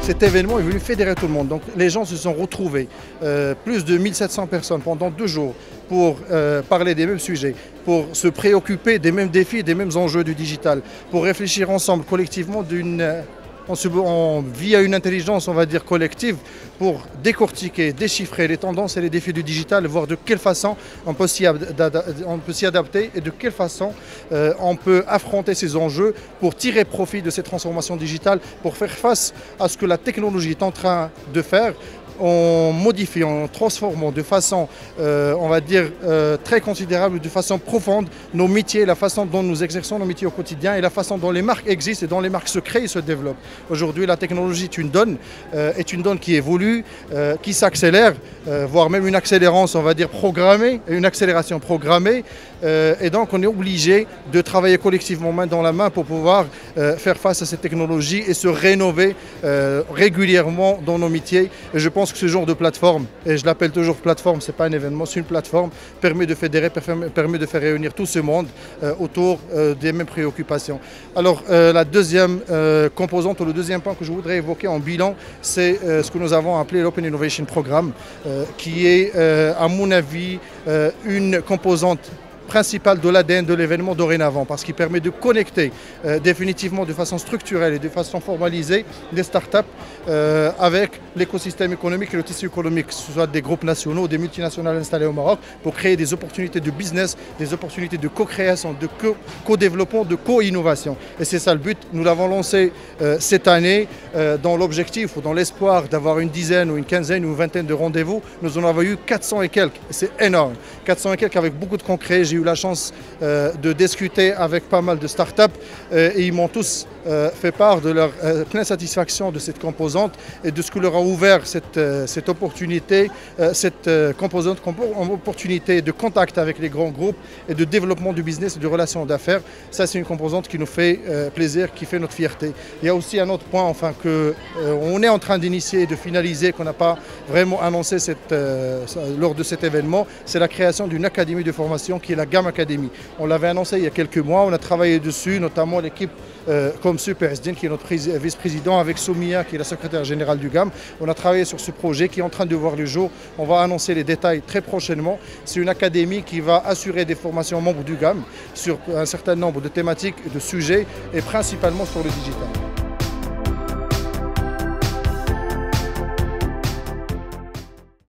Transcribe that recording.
cet événement est venu fédérer tout le monde. Donc les gens se sont retrouvés, plus de 1700 personnes pendant 2 jours pour parler des mêmes sujets, pour se préoccuper des mêmes défis, des mêmes enjeux du digital, pour réfléchir ensemble collectivement via une intelligence, on va dire, collective, pour décortiquer, déchiffrer les tendances et les défis du digital, voir de quelle façon on peut s'y adapter et de quelle façon on peut affronter ces enjeux pour tirer profit de ces transformations digitales, pour faire face à ce que la technologie est en train de faire, en modifiant, en transformant de façon, on va dire, très considérable, de façon profonde, nos métiers, la façon dont nous exerçons nos métiers au quotidien et la façon dont les marques existent et dont les marques se créent et se développent. Aujourd'hui, la technologie est une donne qui évolue, qui s'accélère, voire même une accélérance, on va dire, programmée, une accélération programmée. Et donc, on est obligé de travailler collectivement main dans la main pour pouvoir faire face à cette technologie et se rénover régulièrement dans nos métiers. Et je pense que ce genre de plateforme, et je l'appelle toujours plateforme, ce n'est pas un événement, c'est une plateforme, permet de fédérer, permet de faire réunir tout ce monde autour des mêmes préoccupations. Alors, la deuxième composante, ou le deuxième point que je voudrais évoquer en bilan, c'est ce que nous avons appelé l'Open Innovation Programme, qui est, à mon avis, une composante principal de l'ADN de l'événement dorénavant, parce qu'il permet de connecter définitivement de façon structurelle et de façon formalisée les startups avec l'écosystème économique et le tissu économique, que ce soit des groupes nationaux ou des multinationales installées au Maroc, pour créer des opportunités de business, des opportunités de co-création, de co-développement, de co-innovation. Et c'est ça le but. Nous l'avons lancé cette année dans l'objectif ou dans l'espoir d'avoir une dizaine ou une quinzaine ou une vingtaine de rendez-vous. Nous en avons eu 400 et quelques. C'est énorme. 400 et quelques avec beaucoup de concret. J'ai eu la chance de discuter avec pas mal de startups et ils m'ont tous fait part de leur pleine satisfaction de cette composante et de ce que leur a ouvert cette opportunité, cette composante, opportunité de contact avec les grands groupes et de développement du business et de relations d'affaires. Ça, c'est une composante qui nous fait plaisir, qui fait notre fierté. Il y a aussi un autre point, enfin, qu'on est en train d'initier et de finaliser, qu'on n'a pas vraiment annoncé lors de cet événement, c'est la création d'une académie de formation qui est la GAM Academy. On l'avait annoncé il y a quelques mois, on a travaillé dessus, notamment l'équipe comme Super Esdine, qui est notre vice-président, avec Soumia, qui est la secrétaire générale du GAM. On a travaillé sur ce projet qui est en train de voir le jour. On va annoncer les détails très prochainement. C'est une académie qui va assurer des formations aux membres du GAM sur un certain nombre de thématiques et de sujets, et principalement sur le digital.